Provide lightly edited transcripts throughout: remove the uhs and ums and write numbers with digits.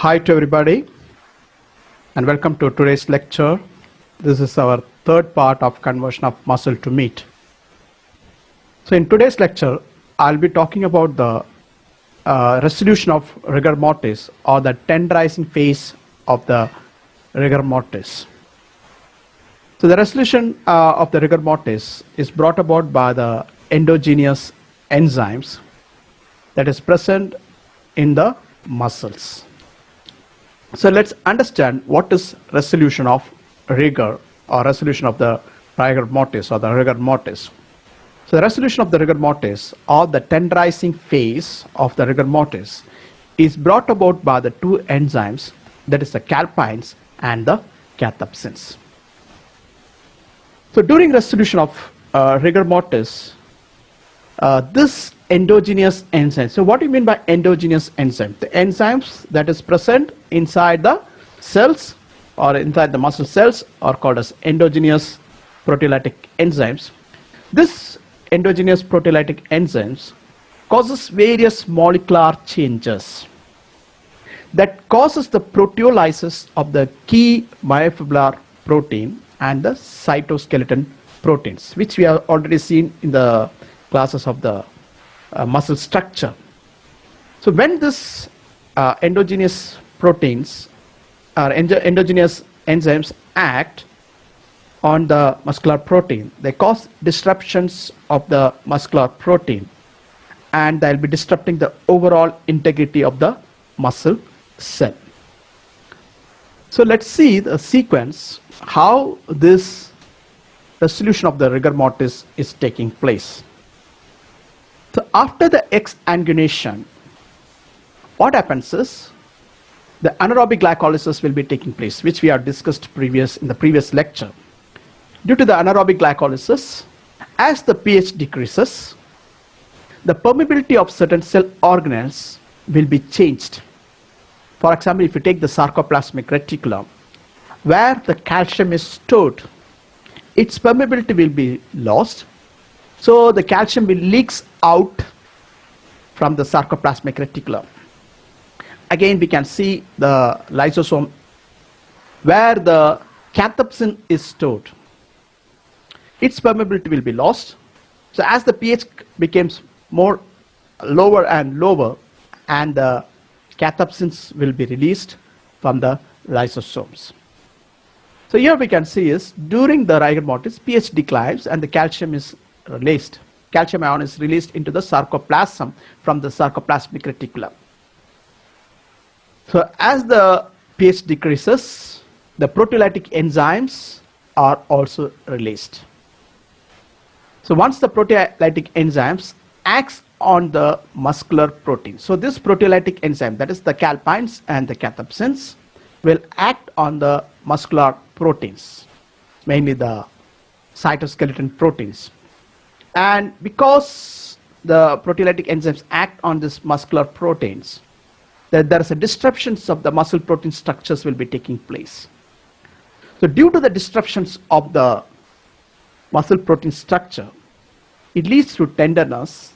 Hi to everybody and welcome to today's lecture. This is our third part of conversion of muscle to meat. So in today's lecture, I'll be talking about the resolution of rigor mortis or the tenderizing phase of the rigor mortis. So the resolution of the rigor mortis is brought about by the endogenous enzymes that is present in the muscles. So let's understand what is resolution of rigor or resolution of the rigor mortis or the rigor mortis. So the resolution of the rigor mortis or the tenderizing phase of the rigor mortis is brought about by the two enzymes, that is the calpines and the cathepsins. So during resolution of rigor mortis, this endogenous enzyme. So what do you mean by endogenous enzyme? The enzymes that is present inside the cells or inside the muscle cells are called as endogenous proteolytic enzymes. This endogenous proteolytic enzymes causes various molecular changes that causes the proteolysis of the key myofibrillar protein and the cytoskeleton proteins, which we have already seen in the classes of the muscle structure. So when this endogenous proteins or endogenous enzymes act on the muscular protein, they cause disruptions of the muscular protein and they'll be disrupting the overall integrity of the muscle cell. So let's see the sequence how this resolution of the rigor mortis is taking place. So after the exanguination, what happens is the anaerobic glycolysis will be taking place, which we have discussed in the previous lecture. Due to the anaerobic glycolysis, as the pH decreases, the permeability of certain cell organelles will be changed. For example, if you take the sarcoplasmic reticulum, where the calcium is stored, its permeability will be lost. So the calcium will leaks out from the sarcoplasmic reticulum. Again, we can see the lysosome where the cathepsin is stored. Its permeability will be lost. So as the pH becomes more lower and lower, and the cathepsins will be released from the lysosomes. So here we can see is during the rigor mortis, pH declines and the calcium is released. Calcium ion is released into the sarcoplasm from the sarcoplasmic reticulum. So as the pH decreases, the proteolytic enzymes are also released. So once the proteolytic enzymes acts on the muscular protein, so this proteolytic enzyme, that is the calpines and the cathepsins, will act on the muscular proteins, mainly the cytoskeleton proteins. And because the proteolytic enzymes act on these muscular proteins, there is a disruptions of the muscle protein structures will be taking place. So due to the disruptions of the muscle protein structure, it leads to tenderness,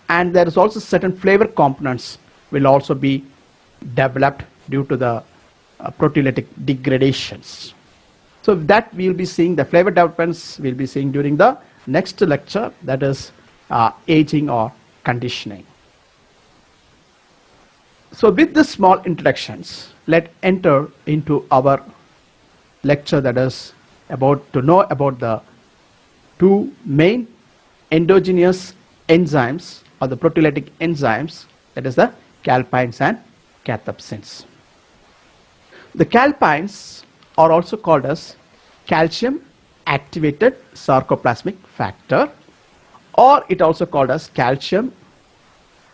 and there is also certain flavor components will also be developed due to the proteolytic degradations. So that we will be seeing the flavor developments we'll be seeing during the next lecture, that is aging or conditioning. So with this small introductions, let's enter into our lecture, that is about to know about the two main endogenous enzymes or the proteolytic enzymes, that is the calpines and cathepsins. The calpines are also called as calcium activated sarcoplasmic factor, or it also called as calcium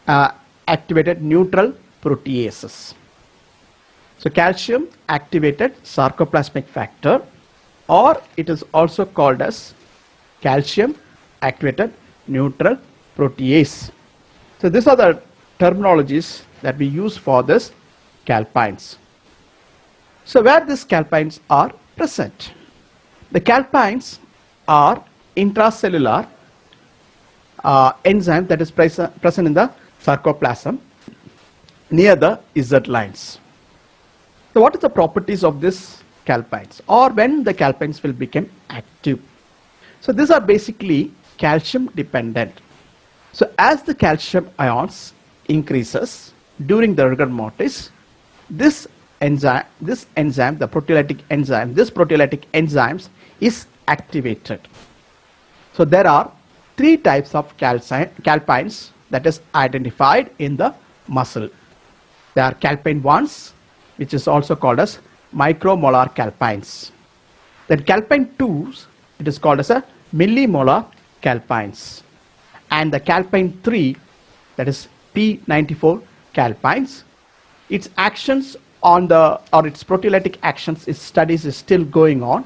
activated neutral proteases. So calcium activated sarcoplasmic factor, or it is also called as calcium activated neutral protease. So these are the terminologies that we use for this calpines. So where these calpines are present? The calpines are intracellular enzyme that is present in the sarcoplasm near the Z lines. So what is the properties of this calpines, or when the calpines will become active? So these are basically calcium dependent. So as the calcium ions increases during the rigor mortis, this enzyme, the proteolytic enzyme, this proteolytic enzymes is activated. So there are three types of calpines that is identified in the muscle. There are calpine 1s, which is also called as micromolar calpines. Then calpine 2s, it is called as a millimolar calpines. And the calpine 3, that is P94 calpines, its actions on the, or its proteolytic actions, its studies is still going on.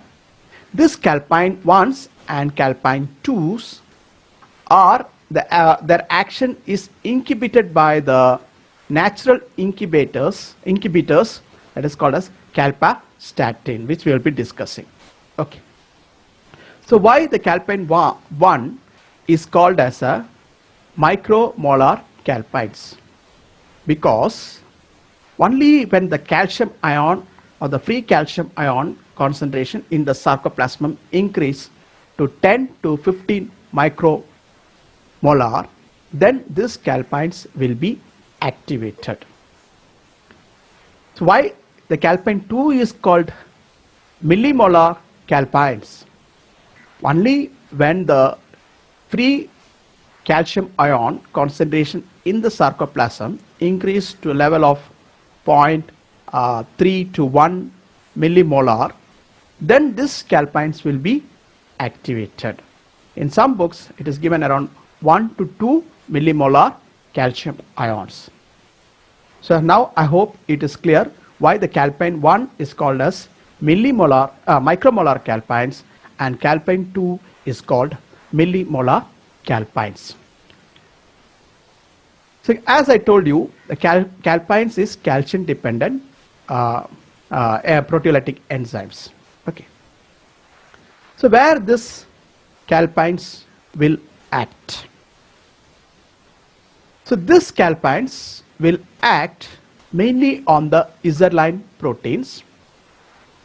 This calpine 1s and calpine 2s are their action is inhibited by the natural inhibitors that is called as calpastatin, which we will be discussing. Okay. So why the calpine 1 is called as a micromolar calpines? Because only when the calcium ion or the free calcium ion concentration in the sarcoplasm increase to 10 to 15 micromolar, then this calpines will be activated. So why the calpine 2 is called millimolar calpines? Only when the free calcium ion concentration in the sarcoplasm increase to a level of 0.3 to 1 millimolar, then this calpines will be activated. In some books it is given around 1 to 2 millimolar calcium ions. So now I hope it is clear why the calpine 1 is called as micromolar calpines and calpine 2 is called millimolar calpines. So as I told you, the calpines is calcium dependent proteolytic enzymes. Okay. So where this calpines will act? So this calpines will act mainly on the Z-line proteins.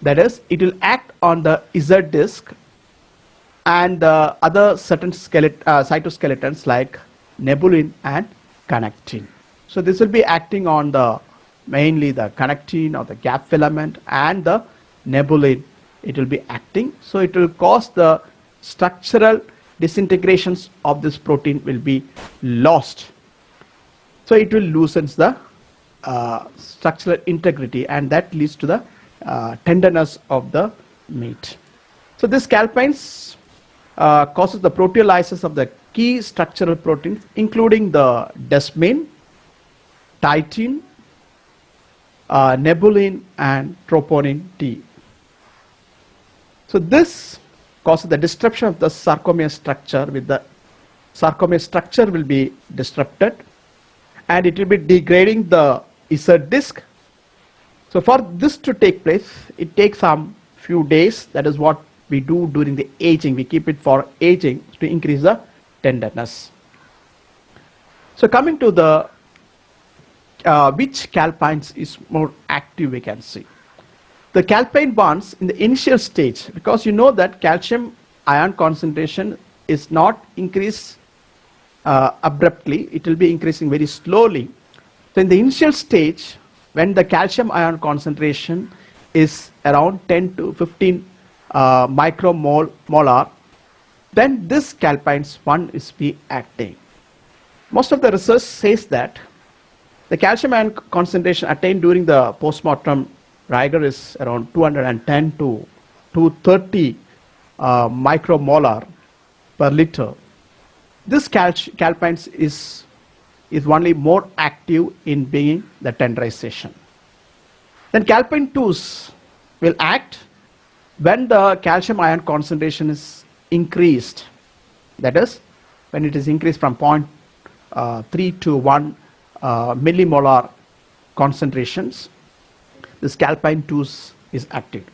That is, it will act on the Z disc and the other certain cytoskeletons like nebulin and connectin. So this will be acting on the mainly the connectin or the gap filament and the nebulin. It will be acting. So it will cause the structural disintegrations of this protein will be lost. So it will loosens the structural integrity, and that leads to the tenderness of the meat. So this calpines causes the proteolysis of the key structural proteins, including the desmin, titin, nebulin and troponin T. So this causes the disruption of the sarcomere structure, with the sarcomere structure will be disrupted and it will be degrading the Z disc. So for this to take place, it takes some few days. That is what we do during the aging. We keep it for aging to increase the tenderness. So coming to the which calpines is more active, we can see. The calpine bonds in the initial stage, because you know that calcium ion concentration is not increased abruptly, it will be increasing very slowly. So in the initial stage, when the calcium ion concentration is around 10 to 15 micromolar, then this calpines 1 is be acting. Most of the research says that the calcium ion concentration attained during the postmortem rigor is around 210 to 230 micromolar per liter. This calpines is only more active in being the tenderization. Then calpine 2s will act when the calcium ion concentration is increased. That is, when it is increased from 0.3 to 1 millimolar concentrations, this calpine 2s is active.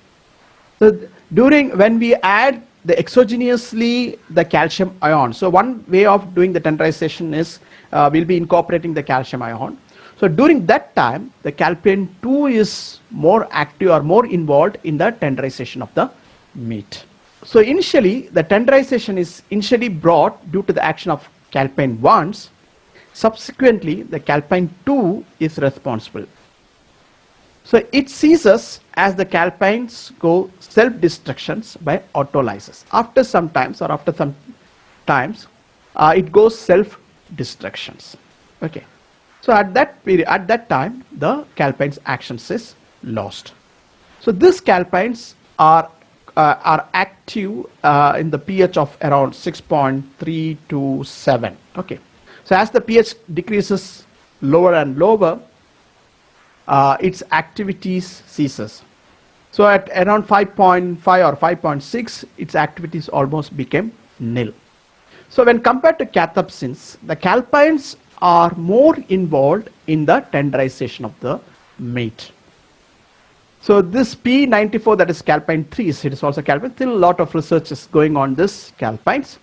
So during when we add the exogenously the calcium ion, so one way of doing the tenderization is we'll be incorporating the calcium ion. So during that time, the calpain 2 is more active or more involved in the tenderization of the meat. So initially, the tenderization is initially brought due to the action of calpain 1s. Subsequently, the calpain 2 is responsible. So it ceases as the calpains go self-destructions by autolysis. After some times or after some times, it goes self-destructions. Okay. So at that period, at that time, the calpain's actions is lost. So these calpains are active in the pH of around 6.3 to 7. Okay. So as the pH decreases lower and lower, its activities ceases. So at around 5.5 or 5.6, its activities almost became nil. So when compared to cathepsins, the calpains are more involved in the tenderization of the meat. So this P94, that is calpain 3, it is also calpain. Still a lot of research is going on this calpains.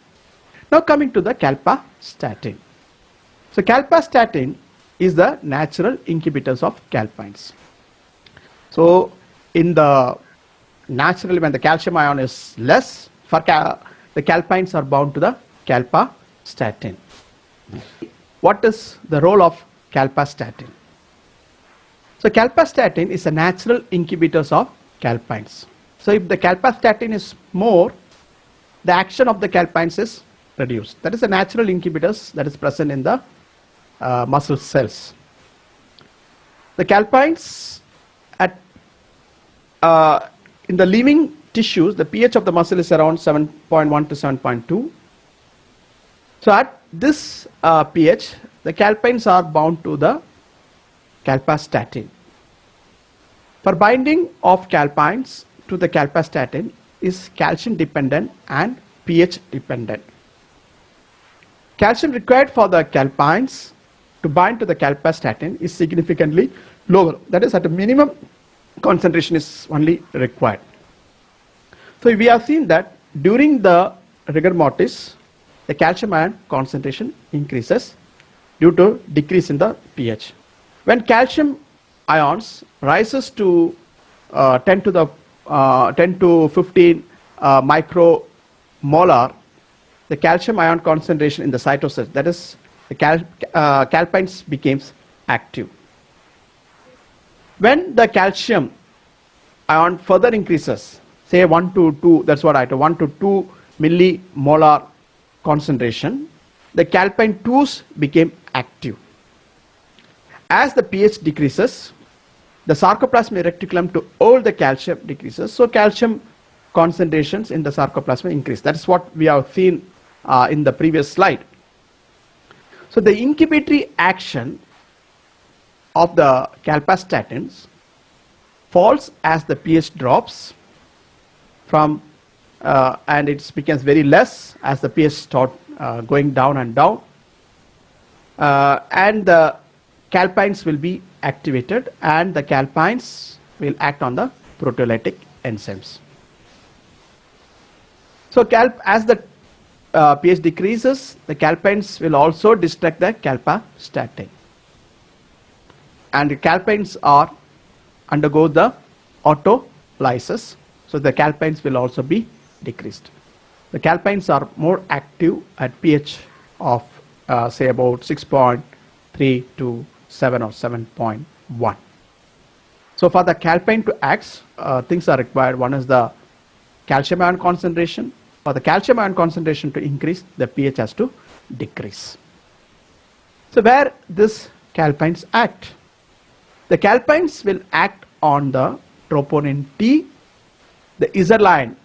Now coming to the calpastatin. So calpastatin is the natural inhibitors of calpains. So in the naturally, when the calcium ion is less, the calpains are bound to the calpastatin. What is the role of calpastatin? So calpastatin is a natural inhibitors of calpains. So if the calpastatin is more, the action of the calpains is reduced. That is a natural inhibitors that is present in the muscle cells. The calpains in the living tissues, the pH of the muscle is around 7.1 to 7.2. So at this pH, the calpains are bound to the calpastatin. For binding of calpains to the calpastatin is calcium dependent and pH dependent. Calcium required for the calpains to bind to the calpastatin is significantly lower. That is, at a minimum concentration is only required. So we have seen that during the rigor mortis, the calcium ion concentration increases due to decrease in the pH. When calcium ions rises to 10 to 15 micromolar, the calcium ion concentration in the cytosol, that is, the calpains becomes active. When the calcium ion further increases, say 1 to 2, that's what I told, 1 to 2 millimolar concentration, the calpain 2s became active. As the pH decreases, the sarcoplasmic reticulum to hold the calcium decreases, so calcium concentrations in the sarcoplasma increase. That is what we have seen in the previous slide. So the inhibitory action of the calpastatins falls as the pH drops from and it becomes very less as the pH start going down and down, and the calpains will be activated and the calpains will act on the proteolytic enzymes. So as the pH decreases, the calpains will also destruct the calpastatin, and the calpains are undergo the autolysis, so the calpains will also be decreased. The calpains are more active at pH of say about 6.3 to 7 or 7.1. So for the calpain to act, things are required. One is the calcium ion concentration. For the calcium ion concentration to increase, the pH has to decrease. So where this calpains act? The calpains will act on the troponin T, the iserline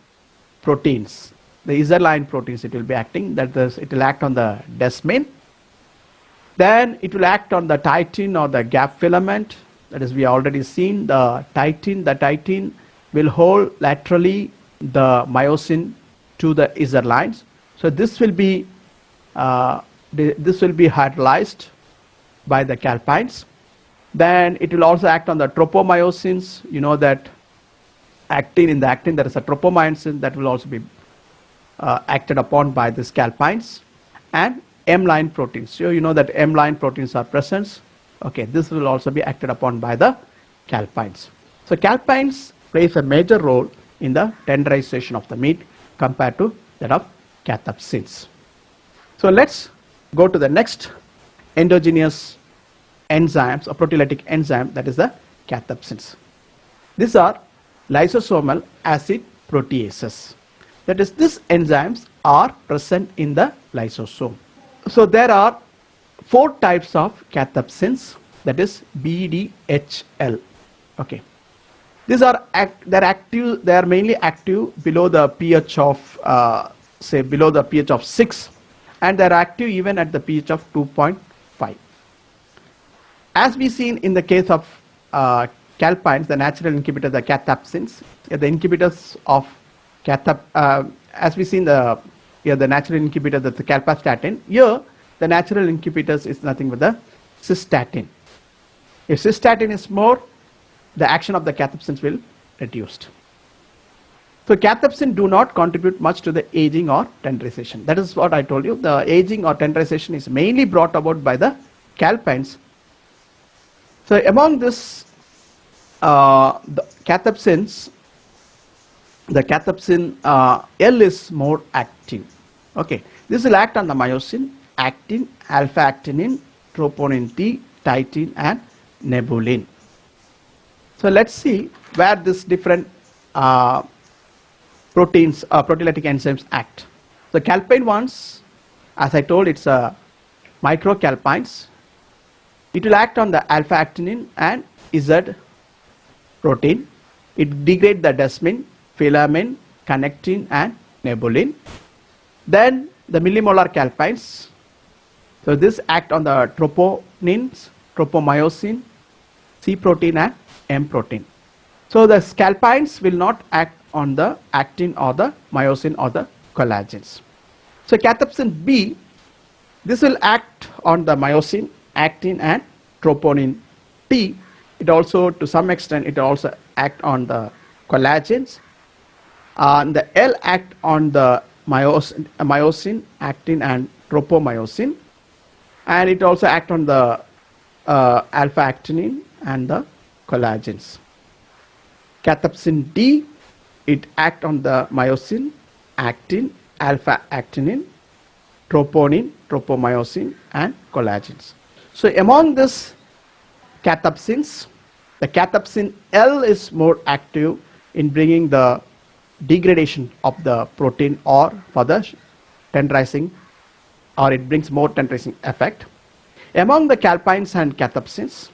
proteins. The iserline proteins it will be acting, that is, it will act on the desmin. Then it will act on the titin or the gap filament. That is, we already seen the titin. The titin will hold laterally the myosin to the iserlines. So this will be hydrolyzed by the calpains. Then it will also act on the tropomyosins. You know that actin, in the actin there is a tropomyosin that will also be acted upon by the calpains, and M-line proteins. So you know that M-line proteins are present Okay, this will also be acted upon by the calpines. So calpines plays a major role in the tenderization of the meat compared to that of cathepsins. So let's go to the next endogenous enzymes or proteolytic enzyme, that is the cathepsins. These are lysosomal acid proteases. That is, these enzymes are present in the lysosome. So there are 4 types of cathepsins, that is BDHL. Okay. These are active. They are mainly active below the pH of say below the pH of 6, and they are active even at the pH of 2.5. As we seen in the case of calpines, the natural inhibitor, the cathepsins, the inhibitors of as we seen the natural inhibitor, that's the calpastatin. Here, the natural inhibitors is nothing but the cystatin. If cystatin is more, the action of the cathepsins will reduced. So cathepsin do not contribute much to the aging or tenderization. That is what I told you. The aging or tenderization is mainly brought about by the calpines. So among this, the cathepsins, the cathepsin L is more active. Okay, this will act on the myosin, actin, alpha-actinin, troponin T, titin, and nebulin. So let's see where this different proteins, proteolytic enzymes act. So calpine ones, as I told, it's microcalpines. It will act on the alpha-actinin and Z protein. It degrades the desmin, filamin, connectin, and nebulin. Then the millimolar calpines. So this act on the troponins, tropomyosin, C protein, and M protein. So the calpines will not act on the actin or the myosin or the collagens. So cathepsin B, this will act on the myosin, actin, and troponin T. It also, to some extent, it also act on the collagens. The L act on the myosin, actin, and tropomyosin, and it also act on the alpha-actinin and the collagens. Cathepsin D, it act on the myosin, actin, alpha-actinin, troponin, tropomyosin, and collagens. So among this cathepsins, the cathepsin L is more active in bringing the degradation of the protein or for the tenderizing, or it brings more tenderizing effect. Among the calpines and cathepsins,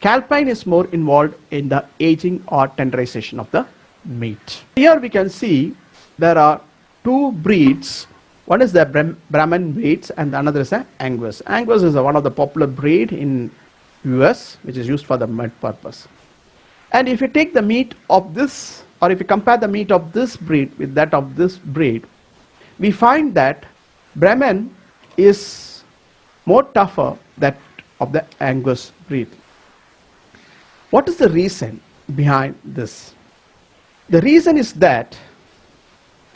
calpine is more involved in the aging or tenderization of the meat. Here we can see there are 2 breeds. One is the Brahman breeds and another is the Angus. Angus is one of the popular breed in US, which is used for the meat purpose. And if you take the meat of this, or if you compare the meat of this breed with that of this breed, we find that Brahman is more tougher than of the Angus breed. What is the reason behind this? The reason is that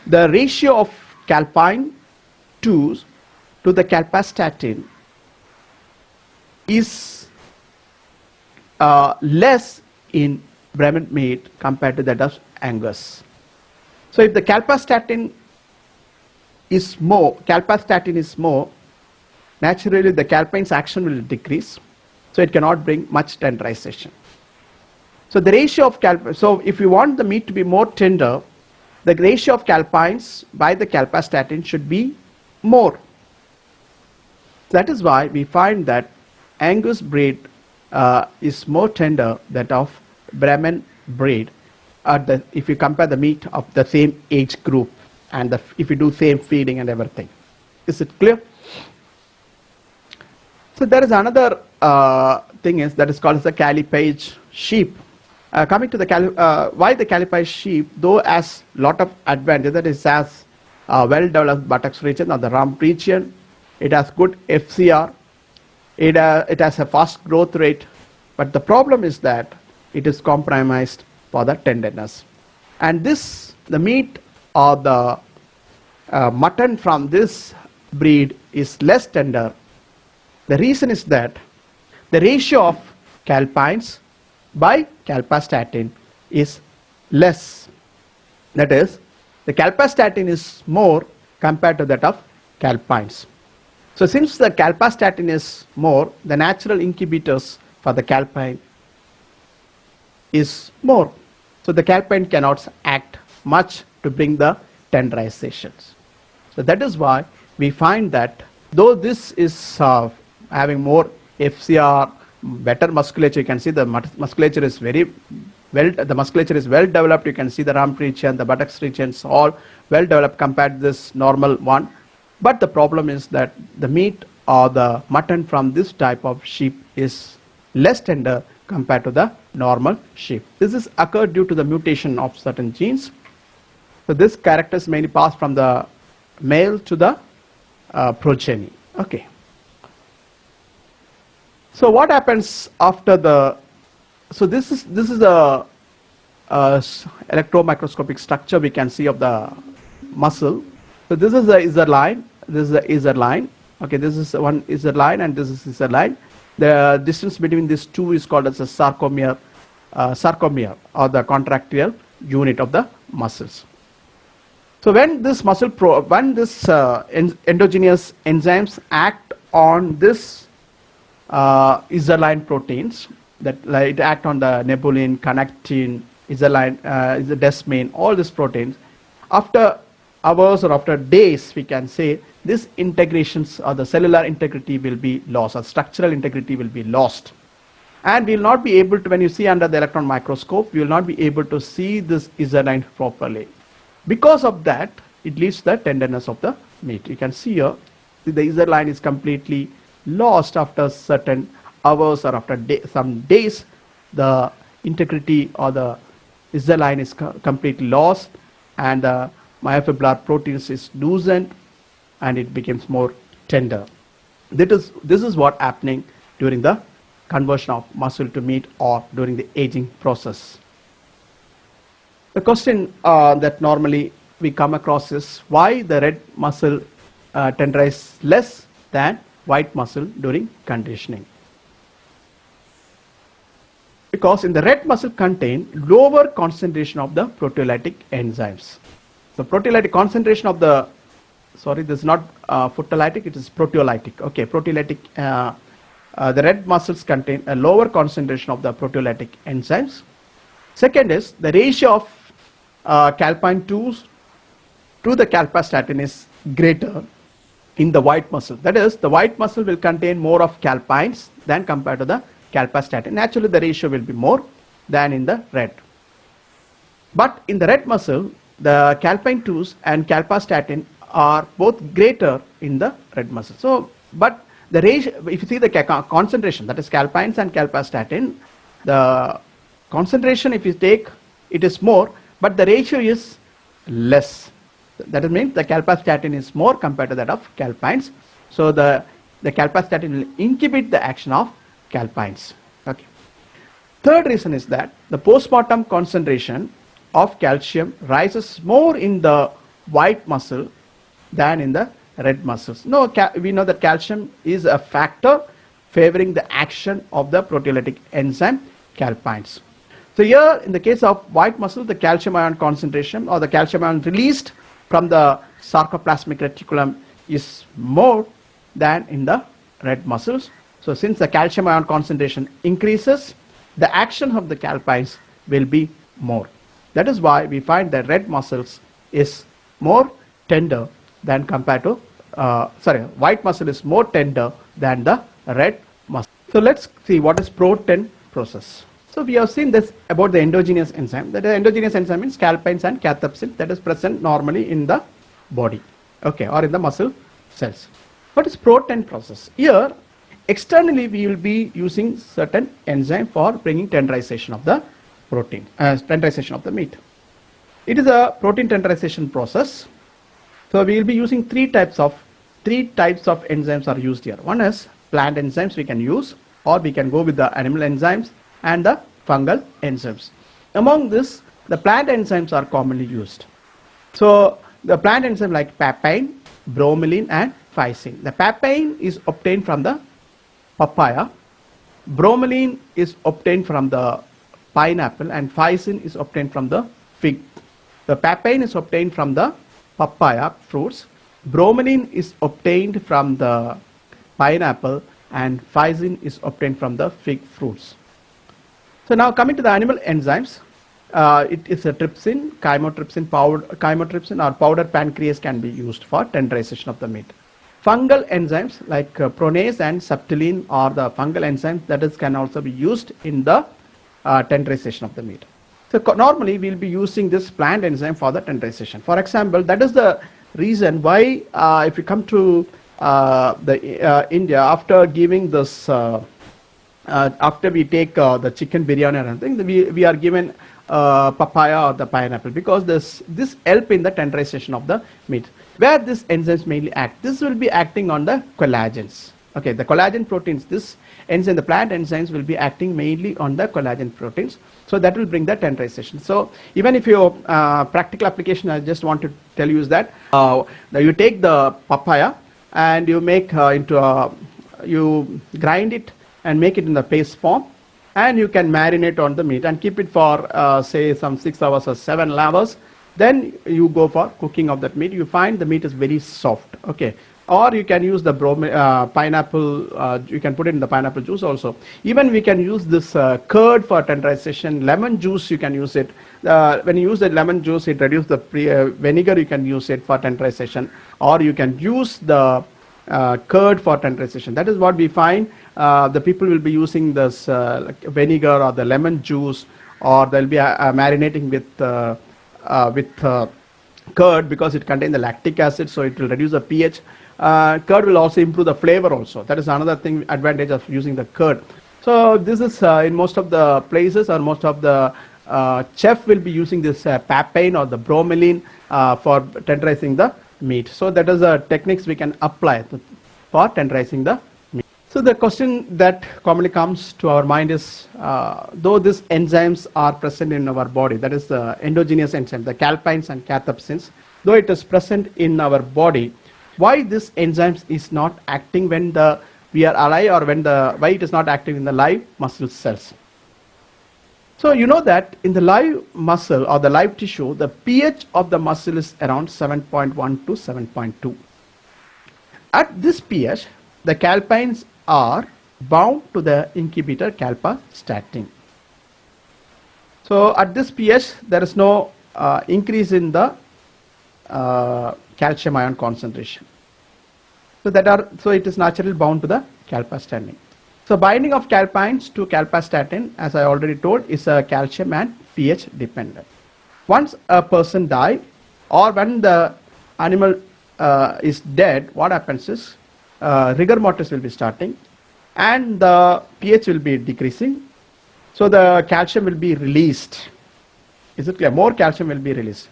the ratio of calpine 2 to the calpastatin is less in Brahman meat compared to that of Angus. So if the calpastatin is more, naturally the calpine's action will decrease, so it cannot bring much tenderization. So the ratio of so if you want the meat to be more tender, the ratio of calpines by the calpastatin should be more. That is why we find that Angus breed is more tender than of Brahman breed if you compare the meat of the same age group and if you do same feeding and everything. Is it clear? So there is another thing that is called as the Callipage sheep. Coming to the why the Callipage sheep, though has lot of advantage, that is has well-developed buttocks region or the rump region, it has good FCR, it has a fast growth rate, but the problem is that it is compromised for the tenderness. And the meat or the mutton from this breed is less tender. The reason is that the ratio of calpines by calpastatin is less. That is, the calpastatin is more compared to that of calpines. So since the calpastatin is more, the natural inhibitors for the calpine is more. So the calpine cannot act much to bring the tenderizations. So that is why we find that though this is having more FCR, better musculature, you can see the musculature is very well, the musculature is well developed. You can see the rump region, the buttocks regions all well developed compared to this normal one. But the problem is that the meat or the mutton from this type of sheep is less tender compared to the normal sheep. This is occurred due to the mutation of certain genes. So this characters mainly pass from the male to the progeny. Okay. So what happens after the? So this is the electron microscopic structure we can see of the muscle. So this is the Isar line. This is the Isar line. Okay, this is one Isar line and this is Isar line. The distance between these two is called as a sarcomere, or the contractile unit of the muscles. So when this endogenous enzymes act on this Isar line proteins, that it act on the nebulin, connectin, isoline, desmin, all these proteins, after hours or after days, we can say this integrations or the cellular integrity will be lost, or structural integrity will be lost, and we will not be able to, when you see under the electron microscope, we will not be able to see this isoline properly. Because of that, it leads to the tenderness of the meat. You can see here the isoline is completely lost after certain hours or after some days. The integrity or the isoline is completely lost, and the myofibrillar proteins is loosened, and it becomes more tender. This is what happening during the conversion of muscle to meat or during the aging process. The question that normally we come across is why the red muscle tenderizes less than white muscle during conditioning. Because in the red muscle contain lower concentration of the proteolytic enzymes. The proteolytic concentration of the, sorry, this is not photolytic, it is proteolytic. Okay, proteolytic, the red muscles contain a lower concentration of the proteolytic enzymes. Second is the ratio of calpine 2 to the calpastatin is greater in the white muscle. That is, the white muscle will contain more of calpines than compared to the calpastatin. Naturally, the ratio will be more than in the red. But in the red muscle, the calpine 2s and calpastatin are both greater in the red muscle. So, but the ratio, if you see the concentration, that is calpines and calpastatin, the concentration, if you take, it is more, but the ratio is less. That means the calpastatin is more compared to that of calpines. So the calpastatin will inhibit the action of calpines. Okay. Third reason is that the postmortem concentration of calcium rises more in the white muscle than in the red muscles. No, we know that calcium is a factor favoring the action of the proteolytic enzyme calpines. So here in the case of white muscle, the calcium ion concentration or the calcium ion released from the sarcoplasmic reticulum is more than in the red muscles. So since the calcium ion concentration increases, the action of the calpines will be more. That is why we find that red muscles is more tender than compared to, white muscle is more tender than the red muscle. So let's see what is PRO10 process. So we have seen this about the endogenous enzyme. That endogenous enzyme means calpines and cathepsin that is present normally in the body, okay, or in the muscle cells. What is PRO10 process? Here, externally we will be using certain enzyme for bringing tenderization of the protein, tenderization of the meat. It is a protein tenderization process. So we will be using three types of enzymes are used here. One is plant enzymes we can use, or we can go with the animal enzymes and the fungal enzymes. Among this, the plant enzymes are commonly used. So the plant enzyme like papain, bromelain and phycin. The papain is obtained from the papaya, Bromelain is obtained from the pineapple and physin is obtained from the fig. The papain is obtained from the papaya fruits. Bromelain is obtained from the pineapple and physin is obtained from the fig fruits. So now coming to the animal enzymes, it is a trypsin, chymotrypsin or powder pancrease can be used for tenderization of the meat. Fungal enzymes like pronase and septylene are the fungal enzymes that is can also be used in the tenderization of the meat. So normally we'll be using this plant enzyme for the tenderization. For example, that is the reason why if you come to India after giving this after we take the chicken biryani or anything, we are given papaya or the pineapple because this help in the tenderization of the meat. Where this enzymes mainly act, this will be acting on the collagens. Okay, the collagen proteins, this enzyme, the plant enzymes will be acting mainly on the collagen proteins. So that will bring the tenderization. So even if your practical application, I just want to tell you is that you take the papaya and you make you grind it and make it in the paste form, and you can marinate on the meat and keep it for say some 6 hours or 7 hours. Then you go for cooking of that meat. You find the meat is very soft. Okay, or you can use the pineapple. You can put it in the pineapple juice also. Even we can use this curd for tenderization. Lemon juice you can use it. When you use the lemon juice, it reduces the vinegar. You can use it for tenderization, or you can use the curd for tenderization. That is what we find. The people will be using this like vinegar or the lemon juice, or they'll be marinating with curd because it contains the lactic acid, so it will reduce the pH. Curd will also improve the flavor also. That is another thing advantage of using the curd. So this is in most of the places, or most of the chef will be using this papain or the bromelain for tenderizing the meat. So that is the techniques we can apply for tenderizing the meat. So the question that commonly comes to our mind is, though these enzymes are present in our body, that is the endogenous enzyme, the calpines and cathepsins, though it is present in our body, why this enzymes is not acting when we are alive, or why it is not active in the live muscle cells? So you know that in the live muscle or the live tissue, the pH of the muscle is around 7.1 to 7.2. At this pH, the calpines are bound to the inhibitor calpastatin. So at this pH, there is no increase in the calcium ion concentration. So it is naturally bound to the calpastatin. So binding of calpines to calpastatin, as I already told, is a calcium and pH dependent. Once a person dies, or when the animal is dead, what happens is rigor mortis will be starting and the pH will be decreasing. So the calcium will be released. Is it clear? More calcium will be released.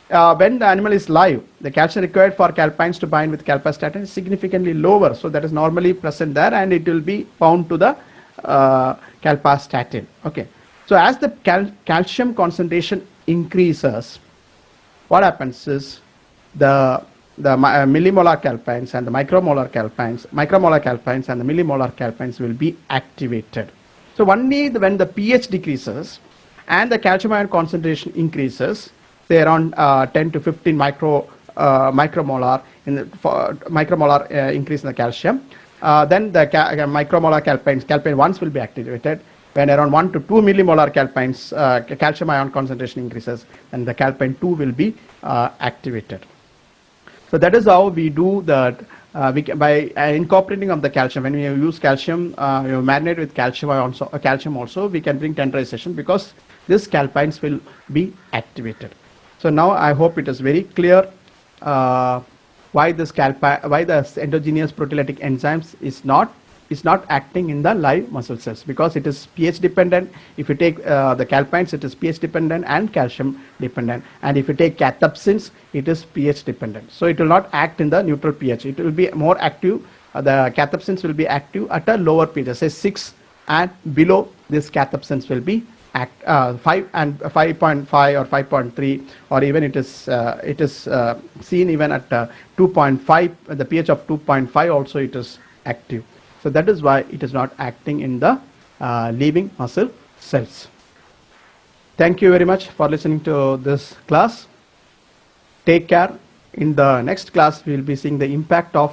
When the animal is live, the calcium required for calpines to bind with calpastatin is significantly lower. So that is normally present there, and it will be bound to the calpastatin. Okay. So as the calcium concentration increases, what happens is the millimolar calpines and the micromolar calpines and the millimolar calpines will be activated. So only when the pH decreases and the calcium ion concentration increases, say around 10 to 15 micromolar increase in the calcium, then the micromolar calpine 1 will be activated. When around 1 to 2 millimolar calcium ion concentration increases, then the calpine 2 will be activated. So that is how we do that. By incorporating of the calcium, when we use calcium, you marinate with calcium also, we can bring tenderization because these calpines will be activated. So now I hope it is very clear why the endogenous proteolytic enzymes is not acting in the live muscle cells, because it is pH dependent. If you take the calpines, it is pH dependent and calcium dependent, and if you take cathepsins, it is pH dependent. So it will not act in the neutral pH. It will be more active. The cathepsins will be active at a lower pH, say 6, and below this cathepsins will be 5 and 5.5 or 5.3, or even it is seen even at 2.5, the pH of 2.5 also it is active. So that is why it is not acting in the living muscle cells. Thank you very much for listening to this class. Take care. In the next class, we will be seeing the impact of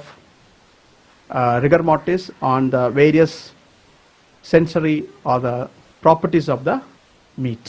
rigor mortis on the various sensory or the properties of the meat.